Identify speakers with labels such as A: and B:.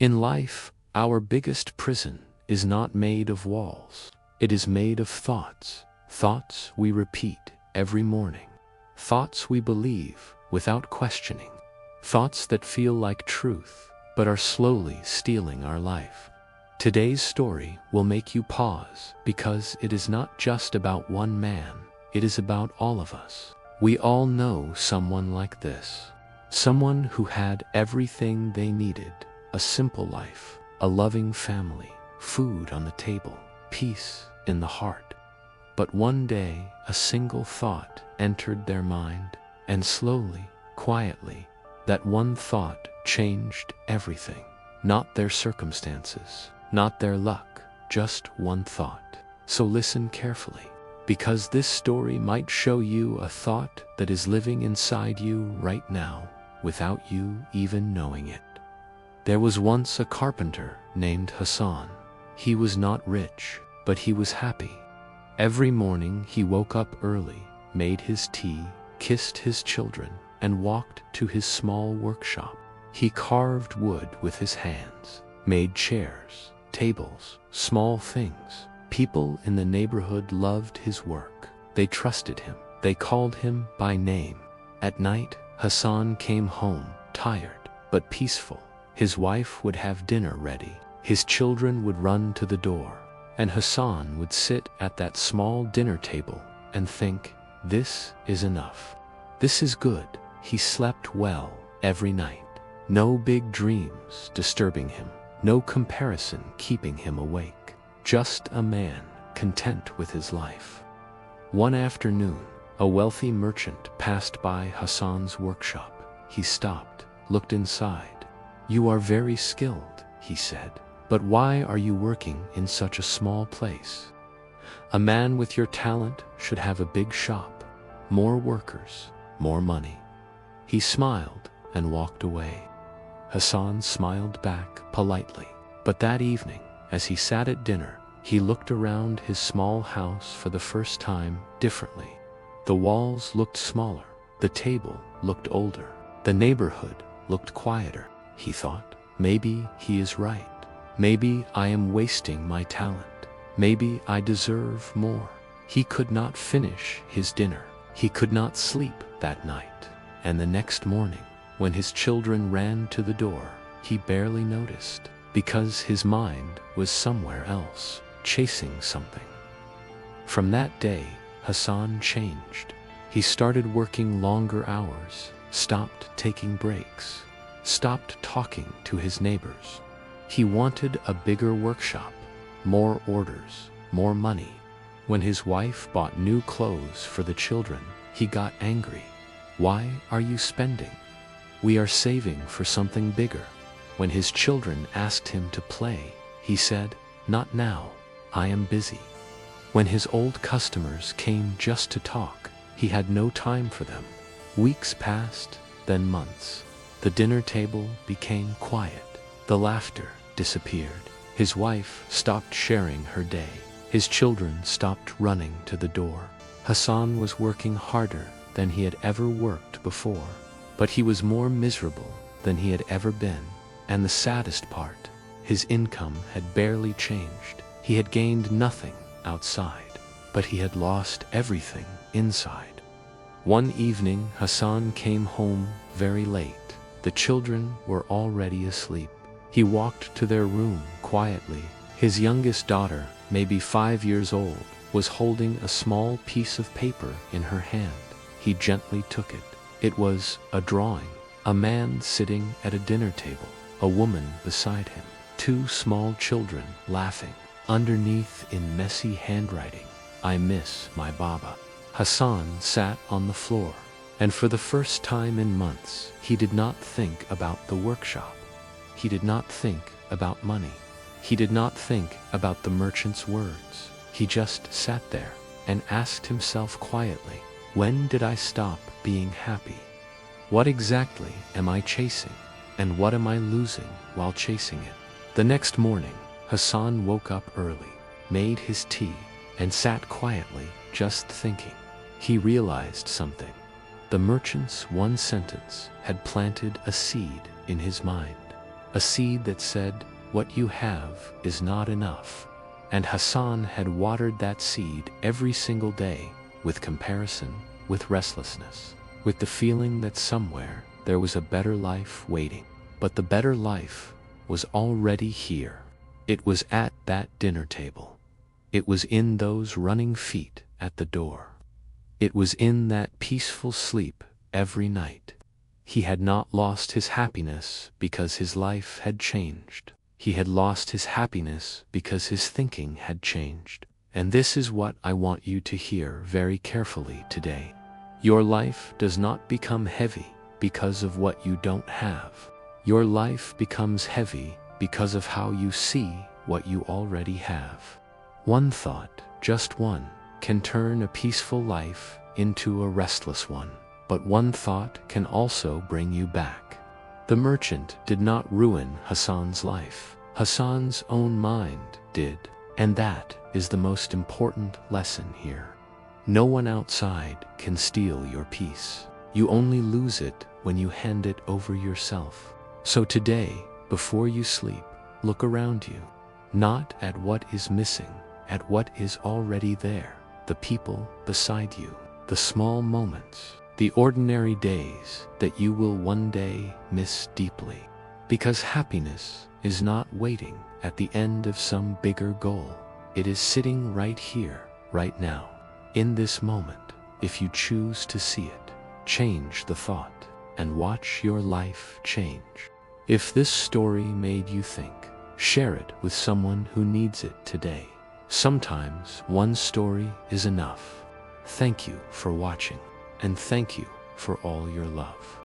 A: In life, our biggest prison is not made of walls. It is made of thoughts. Thoughts we repeat every morning. Thoughts we believe without questioning. Thoughts that feel like truth, but are slowly stealing our life. Today's story will make you pause, because it is not just about one man, it is about all of us. We all know someone like this. Someone who had everything they needed: a simple life, a loving family, food on the table, peace in the heart. But one day, a single thought entered their mind, and slowly, quietly, that one thought changed everything. Not their circumstances, not their luck, just one thought. So listen carefully, because this story might show you a thought that is living inside you right now, without you even knowing it. There was once a carpenter named Hassan. He was not rich, but he was happy. Every morning he woke up early, made his tea, kissed his children, and walked to his small workshop. He carved wood with his hands, made chairs, tables, small things. People in the neighborhood loved his work. They trusted him. They called him by name. At night, Hassan came home, tired but peaceful. His wife would have dinner ready. His children would run to the door. And Hassan would sit at that small dinner table and think, "This is enough. This is good." He slept well every night. No big dreams disturbing him. No comparison keeping him awake. Just a man content with his life. One afternoon, a wealthy merchant passed by Hassan's workshop. He stopped, looked inside. "You are very skilled," he said. "But why are you working in such a small place? A man with your talent should have a big shop, more workers, more money." He smiled and walked away. Hassan smiled back politely. But that evening, as he sat at dinner, he looked around his small house for the first time differently. The walls looked smaller, the table looked older, the neighborhood looked quieter. He thought, maybe he is right. Maybe I am wasting my talent. Maybe I deserve more. He could not finish his dinner. He could not sleep that night. And the next morning, when his children ran to the door, he barely noticed, because his mind was somewhere else, chasing something. From that day, Hassan changed. He started working longer hours, stopped taking breaks, stopped talking to his neighbors. He wanted a bigger workshop, more orders, more money. When his wife bought new clothes for the children, he got angry. "Why are you spending? We are saving for something bigger." When his children asked him to play, he said, "Not now, I am busy." When his old customers came just to talk, he had no time for them. Weeks passed, then months. The dinner table became quiet. The laughter disappeared. His wife stopped sharing her day. His children stopped running to the door. Hassan was working harder than he had ever worked before, but he was more miserable than he had ever been. And the saddest part, his income had barely changed. He had gained nothing outside, but he had lost everything inside. One evening, Hassan came home very late. The children were already asleep. He walked to their room quietly. His youngest daughter, maybe 5 years old, was holding a small piece of paper in her hand. He gently took it. It was a drawing. A man sitting at a dinner table, a woman beside him, 2 small children laughing. Underneath, in messy handwriting, "I miss my Baba." Hassan sat on the floor, and for the first time in months, he did not think about the workshop. He did not think about money. He did not think about the merchant's words. He just sat there and asked himself quietly, "When did I stop being happy? What exactly am I chasing? And what am I losing while chasing it?" The next morning, Hassan woke up early, made his tea, and sat quietly, just thinking. He realized something. The merchant's one sentence had planted a seed in his mind. a seed that said, "What you have is not enough." And Hassan had watered that seed every single day, with comparison, with restlessness, with the feeling that somewhere there was a better life waiting. But the better life was already here. It was at that dinner table. It was in those running feet at the door. It was in that peaceful sleep every night. He had not lost his happiness because his life had changed. He had lost his happiness because his thinking had changed. And this is what I want you to hear very carefully today. Your life does not become heavy because of what you don't have. Your life becomes heavy because of how you see what you already have. One thought, just one, can turn a peaceful life into a restless one. But one thought can also bring you back. The merchant did not ruin Hassan's life. Hassan's own mind did. And that is the most important lesson here. No one outside can steal your peace. You only lose it when you hand it over yourself. So today, before you sleep, look around you. Not at what is missing, at what is already there. The people beside you, the small moments, the ordinary days that you will one day miss deeply. Because happiness is not waiting at the end of some bigger goal. It is sitting right here, right now, in this moment. If you choose to see it, change the thought, and watch your life change. If this story made you think, share it with someone who needs it today. Sometimes one story is enough. Thank you for watching. And thank you for all your love.